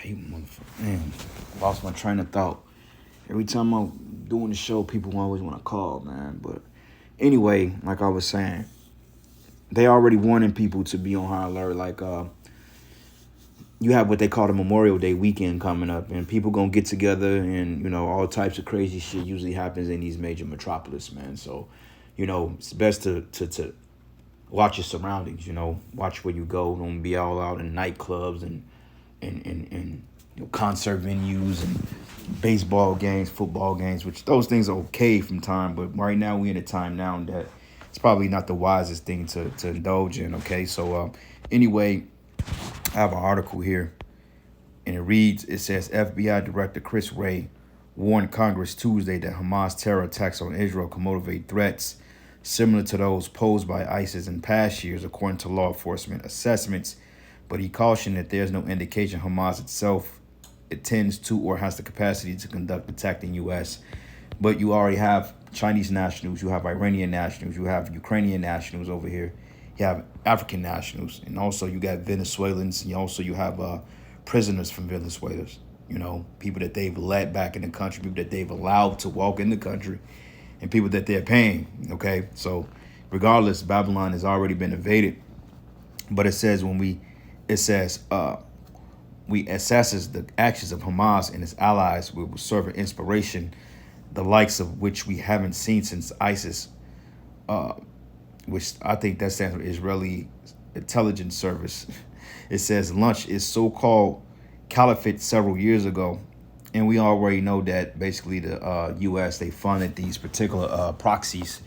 hate motherfucker. Man, lost my train of thought. Every time I'm doing the show, people always want to call, man. But anyway, like I was saying, they already wanting people to be on high alert. Like, you have what they call the Memorial Day weekend coming up, and people gonna get together, and all types of crazy shit usually happens in these major metropolis, man. So, it's best to watch your surroundings. Watch where you go. Don't be all out in nightclubs and concert venues and baseball games, football games, which those things are okay from time, but right now we in a time now that it's probably not the wisest thing to indulge in. Okay, so anyway, I have an article here, and it says FBI Director Chris Wray warned Congress Tuesday that Hamas terror attacks on Israel could motivate threats similar to those posed by ISIS in past years, according to law enforcement assessments. But he cautioned that there's no indication Hamas itself intends to or has the capacity to conduct attacks in the U.S. But you already have Chinese nationals, you have Iranian nationals, you have Ukrainian nationals over here, you have African nationals, and also you got Venezuelans, and you have prisoners from Venezuelans, people that they've let back in the country, people that they've allowed to walk in the country, and people that they're paying, okay? So regardless, Babylon has already been invaded, but it says we assesses the actions of Hamas and its allies will serve an inspiration, the likes of which we haven't seen since ISIS, which I think that stands for Israeli Intelligence Service. It says launched its so-called caliphate several years ago, and we already know that basically the U.S. they funded these particular proxies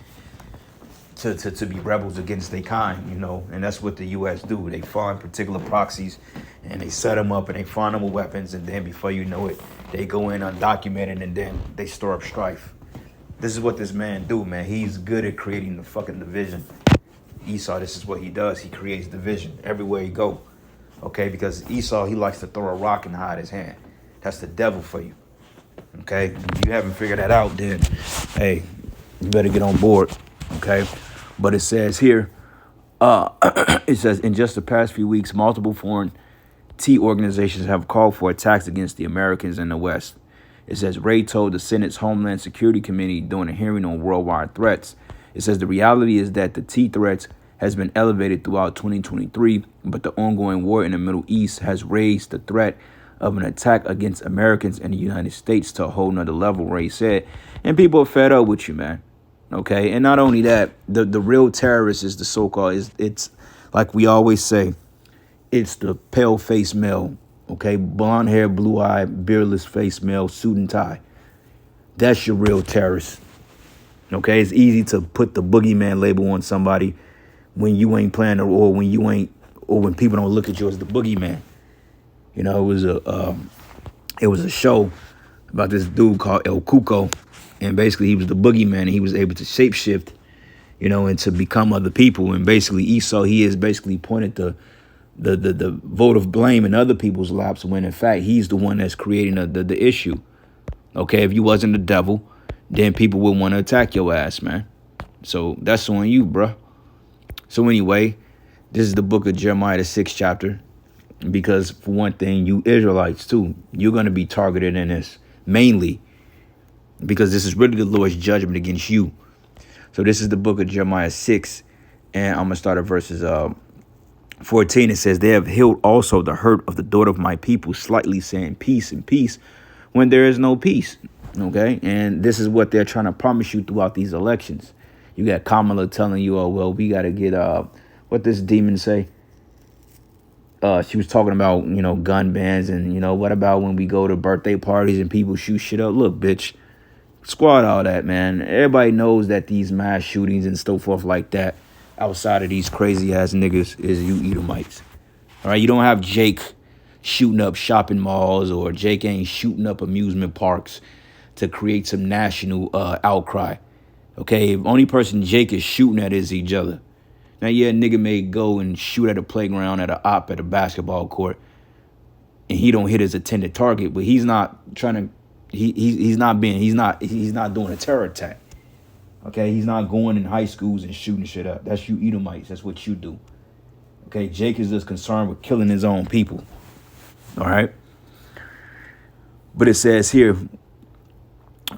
to be rebels against their kind, and that's what the U.S. do. They fund particular proxies, and they set them up, and they fund them with weapons, and then before you know it, they go in undocumented, and then they stir up strife. This is what this man do, man. He's good at creating the fucking division. Esau, this is what he does. He creates division everywhere he go, okay? Because Esau, he likes to throw a rock and hide his hand. That's the devil for you, okay? If you haven't figured that out, then, hey, you better get on board, okay? But it says here, it says, in just the past few weeks, multiple foreign T organizations have called for attacks against the Americans in the West. It says Wray told the Senate's Homeland Security Committee during a hearing on worldwide threats. It says the reality is that the T threats has been elevated throughout 2023, but the ongoing war in the Middle East has raised the threat of an attack against Americans in the United States to a whole nother level, Wray said. And people are fed up with you, man. Okay, and not only that, the real terrorist is the so-called, it's like we always say, it's the pale-faced male, okay, blonde hair, blue eye, beardless face male, suit and tie. That's your real terrorist. Okay, it's easy to put the boogeyman label on somebody when you ain't playing, or when people don't look at you as the boogeyman. It was a show about this dude called El Cuco, and basically he was the boogeyman, and he was able to shapeshift, and to become other people. And basically Esau, he is basically pointed the vote of blame in other people's laps, when in fact he's the one that's creating the issue. Okay, if you wasn't the devil, then people would want to attack your ass, man. So that's on you, bruh. So anyway, this is the book of Jeremiah, the 6th chapter, because for one thing, you Israelites too, you're going to be targeted in this, mainly because this is really the Lord's judgment against you. So this is the book of Jeremiah 6, and I'm going to start at verses 14. It says, they have healed also the hurt of the daughter of my people, slightly saying peace and peace when there is no peace. Okay, and this is what they're trying to promise you throughout these elections. You got Kamala telling you, oh, well, we got to get, what this demon say? She was talking about, gun bans, and, what about when we go to birthday parties and people shoot shit up? Look, bitch, squad all that, man. Everybody knows that these mass shootings and so forth like that, outside of these crazy ass niggas, is you Edomites. All right, you don't have Jake shooting up shopping malls, or Jake ain't shooting up amusement parks to create some national outcry. Okay, the only person Jake is shooting at is each other. Now, yeah, a nigga may go and shoot at a playground, at a op, at a basketball court, and he don't hit his intended target, but he's not trying to. He's not doing a terror attack. Okay, he's not going in high schools and shooting shit up. That's you Edomites. That's what you do. Okay, Jake is just concerned with killing his own people. All right. But it says here,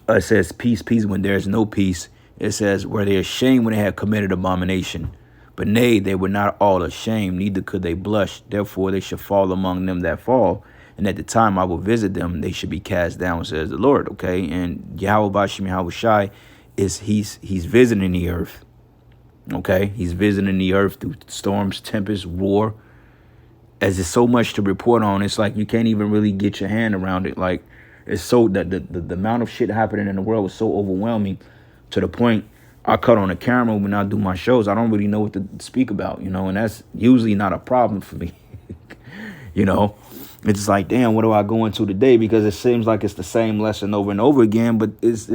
it says peace, peace when there is no peace. It says where they are ashamed when they have committed abomination. But nay, they were not all ashamed, neither could they blush. Therefore they should fall among them that fall. And at the time I will visit them, they should be cast down, says the Lord. Okay. And Yahweh Bashim Yahweh Shai he's visiting the earth. Okay. He's visiting the earth through storms, tempests, war. As there's so much to report on, it's like you can't even really get your hand around it. Like, it's so that the amount of shit happening in the world was so overwhelming to the point I cut on the camera when I do my shows. I don't really know what to speak about, and that's usually not a problem for me. It's like, damn, what do I go into today? Because it seems like it's the same lesson over and over again, but it's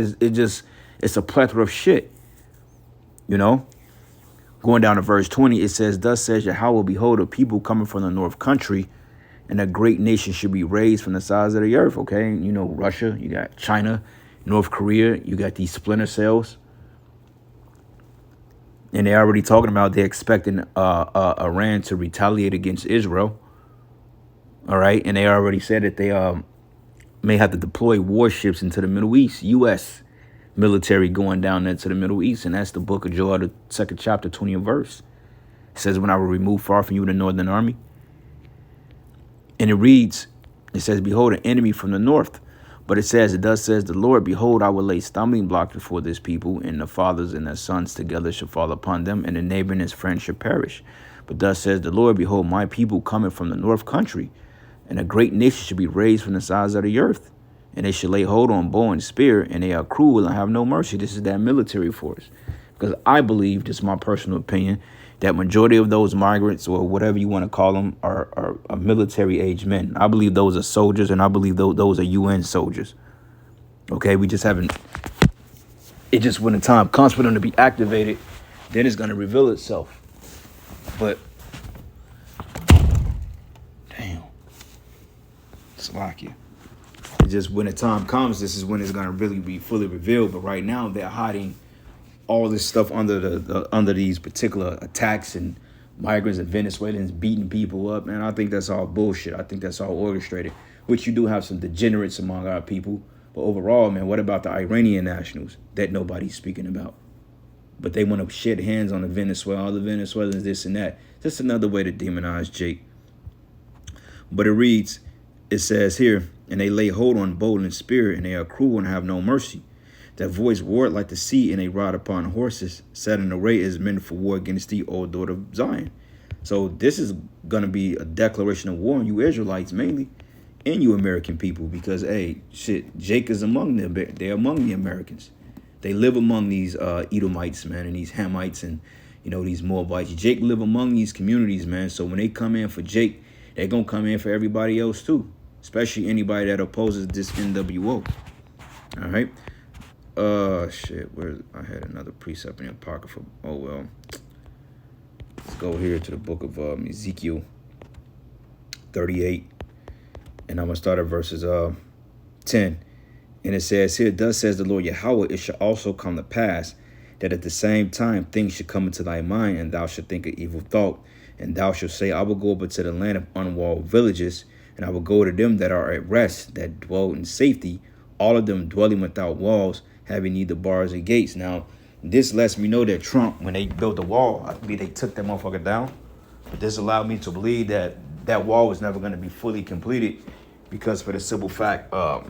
a plethora of shit, Going down to verse 20, it says, thus says Yahweh, behold, a people coming from the north country, and a great nation should be raised from the sides of the earth, okay? Russia, you got China, North Korea, you got these splinter cells. And they're already talking about they're expecting Iran to retaliate against Israel, all right? And they already said that they may have to deploy warships into the Middle East, U.S. military going down there to the Middle East. And that's the book of Joel, the 2nd chapter, 20th verse. It says, when I will remove far from you the northern army. And it says, behold, an enemy from the north. But it says, thus says the Lord, behold, I will lay stumbling blocks before this people, and the fathers and their sons together shall fall upon them, and the neighbor and his friend shall perish. But thus says the Lord, behold, my people coming from the north country, and a great nation should be raised from the sides of the earth. And they should lay hold on bow and spear, and they are cruel and have no mercy. This is that military force. Because I believe, this is my personal opinion, that majority of those migrants, or whatever you want to call them, are military-age men. I believe those are soldiers, and I believe those are UN soldiers. Okay, we just haven't... It just, when the time comes for them to be activated, then it's going to reveal itself. But... Damn. Slovakia. Just when the time comes, this is when it's going to really be fully revealed. But right now, they're hiding all this stuff under these particular attacks, and migrants and Venezuelans beating people up. Man, I think that's all bullshit. I think that's all orchestrated, which you do have some degenerates among our people. But overall, man, what about the Iranian nationals that nobody's speaking about? But they want to shit hands on the Venezuela, all the Venezuelans, this and that. Just another way to demonize Jake. But it says here, and they lay hold on bow and spear, and they are cruel and have no mercy. That voice roared like the sea, and they ride upon horses, set in array as men for war against thee, O daughter of Zion. So this is going to be a declaration of war on you Israelites mainly, and you American people, because, hey, shit, Jake is among them. They're among the Americans. They live among these Edomites, man, and these Hamites, and, these Moabites. Jake live among these communities, man. So when they come in for Jake, they're going to come in for everybody else, too, especially anybody that opposes this NWO. All right. Shit, I had another precept in the Apocrypha. Oh, well. Let's go here to the book of Ezekiel 38. And I'm going to start at verses 10. And it says here, thus says the Lord Yahweh, it shall also come to pass that at the same time things should come into thy mind, and thou shalt think an evil thought. And thou shalt say, I will go up into the land of unwalled villages, and I will go to them that are at rest, that dwell in safety, all of them dwelling without walls, having neither bars or gates. Now, this lets me know that Trump, when they built the wall, I believe they took that motherfucker down. But this allowed me to believe that that wall was never going to be fully completed, because for the simple fact, the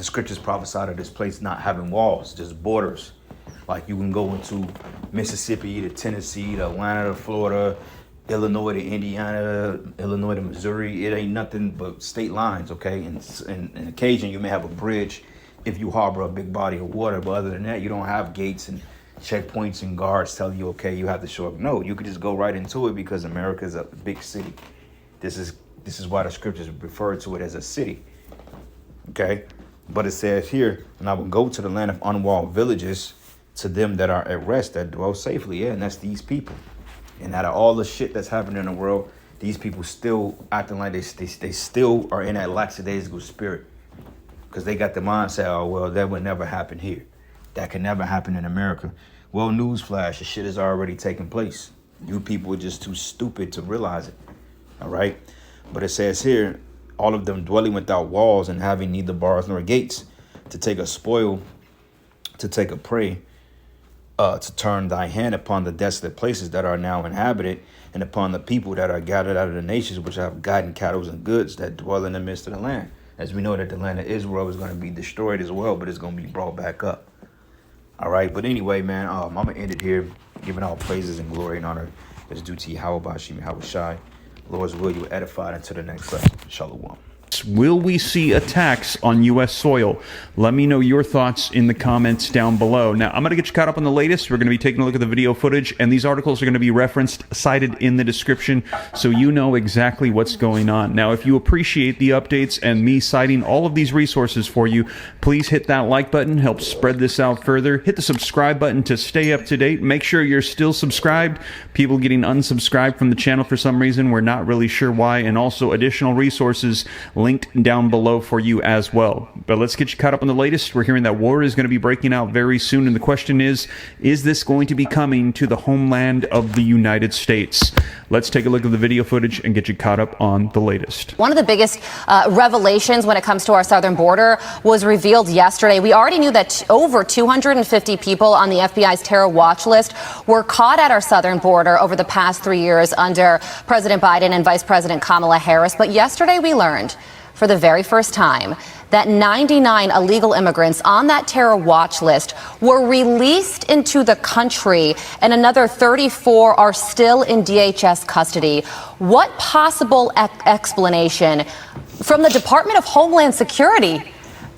scriptures prophesied of this place not having walls, just borders. Like you can go into Mississippi to Tennessee to Atlanta to Florida, Illinois to Indiana, Illinois to Missouri. It ain't nothing but state lines, okay? And occasionally you may have a bridge if you harbor a big body of water. But other than that, you don't have gates and checkpoints and guards telling you, okay, you have to show up. No, you could just go right into it, because America is a big city. This is why the scriptures refer to it as a city, okay? But it says here, and I will go to the land of unwalled villages, to them that are at rest, that dwell safely. Yeah, and that's these people. And out of all the shit that's happening in the world, these people still acting like they still are in that lackadaisical spirit, because they got the mindset, oh, well, that would never happen here. That can never happen in America. Well, newsflash, the shit is already taking place. You people are just too stupid to realize it. All right. But it says here, all of them dwelling without walls and having neither bars nor gates, to take a spoil, to take a prey, to turn thy hand upon the desolate places that are now inhabited, and upon the people that are gathered out of the nations, which have gotten cattle and goods that dwell in the midst of the land. As we know that the land of Israel is going to be destroyed as well, but it's going to be brought back up. All right, but anyway, man, I'm going to end it here, giving all praises and glory and honor is due to Yahweh Bashim, Yahweh Shai. Lord's will, you edified until the next lesson. Shalom. Will we see attacks on U.S. soil? Let me know your thoughts in the comments down below. Now, I'm going to get you caught up on the latest. We're going to be taking a look at the video footage, and these articles are going to be referenced, cited in the description, so you know exactly what's going on. Now, if you appreciate the updates and me citing all of these resources for you, please hit that like button, help spread this out further. Hit the subscribe button to stay up to date. Make sure you're still subscribed. People getting unsubscribed from the channel for some reason, we're not really sure why, and also additional resources linked down below for you as well. But let's get you caught up on the latest. We're hearing that war is going to be breaking out very soon, and the question is this going to be coming to the homeland of the United States? Let's take a look at the video footage and get you caught up on the latest. One of the biggest revelations when it comes to our southern border was revealed yesterday. We already knew that over 250 people on the FBI's terror watch list were caught at our southern border over the past 3 years under President Biden and Vice President Kamala Harris. But yesterday we learned for the very first time that 99 illegal immigrants on that terror watch list were released into the country, and another 34 are still in DHS custody. What possible explanation from the Department of Homeland Security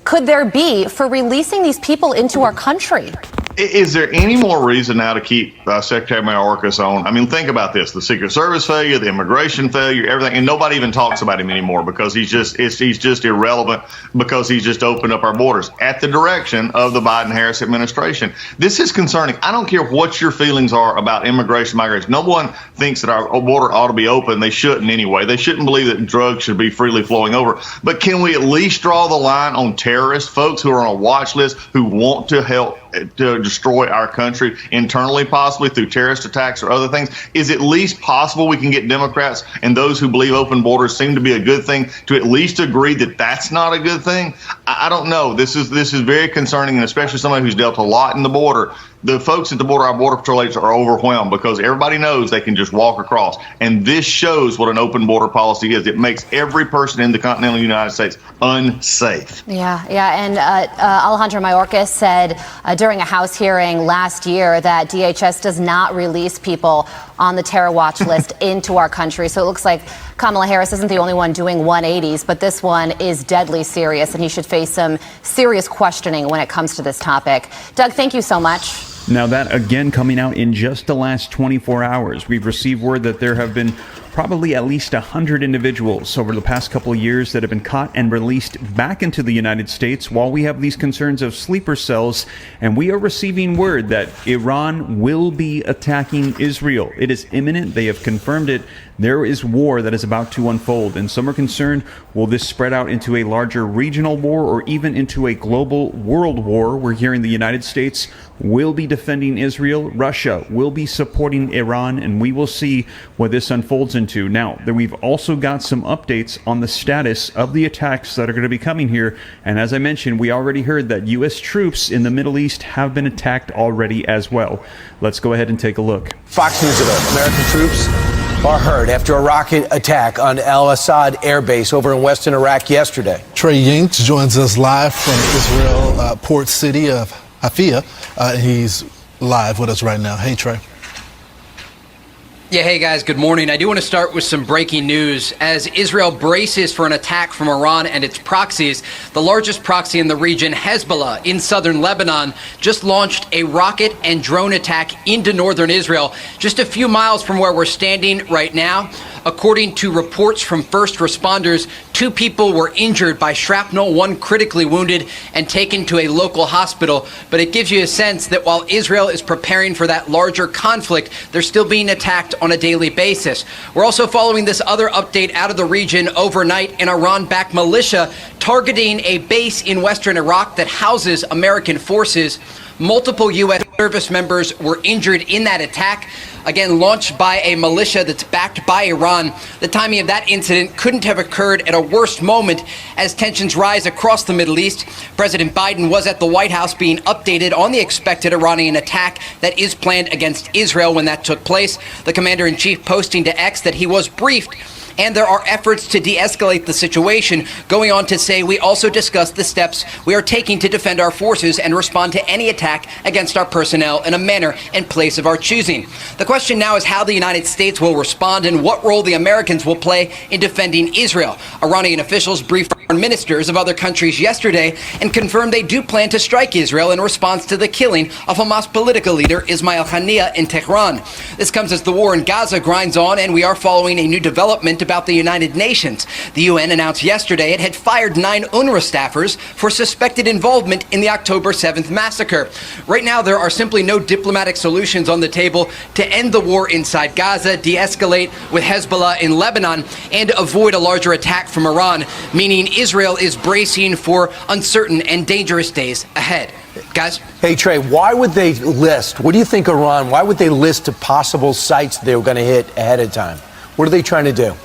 could there be for releasing these people into our country? Is there any more reason now to keep Secretary Mayorkas on? I mean, think about this: the Secret Service failure, the immigration failure, everything, and nobody even talks about him anymore because he's just irrelevant because he's just opened up our borders at the direction of the Biden-Harris administration. This is concerning. I don't care what your feelings are about immigration, migration. No one thinks that our border ought to be open. They shouldn't anyway. They shouldn't believe that drugs should be freely flowing over. But can we at least draw the line on terrorists, folks who are on a watch list who want to help to destroy our country internally, possibly through terrorist attacks or other things? Is it at least possible we can get Democrats and those who believe open borders seem to be a good thing to at least agree that that's not a good thing? I don't know. This is very concerning, and especially somebody who's dealt a lot in the border. The folks at the border, our Border Patrol agents, are overwhelmed because everybody knows they can just walk across. And this shows what an open border policy is. It makes every person in the continental United States unsafe. Yeah. And Alejandro Mayorkas said during a House hearing last year that DHS does not release people on the terror watch list into our country. So it looks like Kamala Harris isn't the only one doing 180s, but this one is deadly serious, and he should face some serious questioning when it comes to this topic. Doug, thank you so much. Now that, again, coming out in just the last 24 hours. We've received word that there have been probably at least 100 individuals over the past couple of years that have been caught and released back into the United States while we have these concerns of sleeper cells. And we are receiving word that Iran will be attacking Israel. It is imminent. They have confirmed it. There is war that is about to unfold, and some are concerned, will this spread out into a larger regional war or even into a global world war? We're hearing the United States will be defending Israel, Russia will be supporting Iran, and we will see what this unfolds into. Now, we've also got some updates on the status of the attacks that are going to be coming here, and as I mentioned, we already heard that U.S. troops in the Middle East have been attacked already as well. Let's go ahead and take a look. Fox News alert: American troops are hurt after a rocket attack on Al Assad Air Base over in western Iraq yesterday. Trey Yinks joins us live from Israel, port city of Haifa. He's live with us right now. Hey, Trey. Yeah, hey guys, good morning. I do want to start with some breaking news. As Israel braces for an attack from Iran and its proxies, the largest proxy in the region, Hezbollah, in southern Lebanon, just launched a rocket and drone attack into northern Israel, just a few miles from where we're standing right now. According to reports from first responders, 2 people were injured by shrapnel, 1 critically wounded and taken to a local hospital. But it gives you a sense that while Israel is preparing for that larger conflict, they're still being attacked on a daily basis. We're also following this other update out of the region overnight: an Iran-backed militia targeting a base in western Iraq that houses American forces. Multiple U.S. service members were injured in that attack, again, launched by a militia that's backed by Iran. The timing of that incident couldn't have occurred at a worse moment as tensions rise across the Middle East. President Biden was at the White House being updated on the expected Iranian attack that is planned against Israel when that took place. The commander-in-chief posting to X that he was briefed, and there are efforts to de-escalate the situation, going on to say we also discussed the steps we are taking to defend our forces and respond to any attack against our personnel in a manner and place of our choosing. The question now is how the United States will respond and what role the Americans will play in defending Israel. Iranian officials briefed foreign ministers of other countries yesterday and confirmed they do plan to strike Israel in response to the killing of Hamas political leader Ismail Haniyeh in Tehran. This comes as the war in Gaza grinds on, and we are following a new development about the United Nations. The UN announced yesterday it had fired 9 UNRWA staffers for suspected involvement in the October 7th massacre. Right now, there are simply no diplomatic solutions on the table to end the war inside Gaza, de-escalate with Hezbollah in Lebanon, and avoid a larger attack from Iran, meaning Israel is bracing for uncertain and dangerous days ahead. Guys? Hey, Trey, why would they list? What do you think, Iran? Why would they list the possible sites they were going to hit ahead of time? What are they trying to do?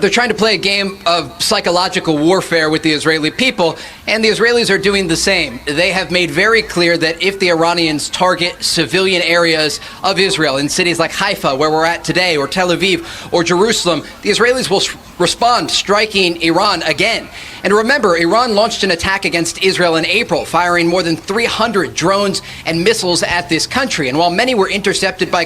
They're trying to play a game of psychological warfare with the Israeli people, and the Israelis are doing the same. They have made very clear that if the Iranians target civilian areas of Israel in cities like Haifa, where we're at today, or Tel Aviv, or Jerusalem, the Israelis will respond, striking Iran again. And remember, Iran launched an attack against Israel in April, firing more than 300 drones and missiles at this country. And while many were intercepted by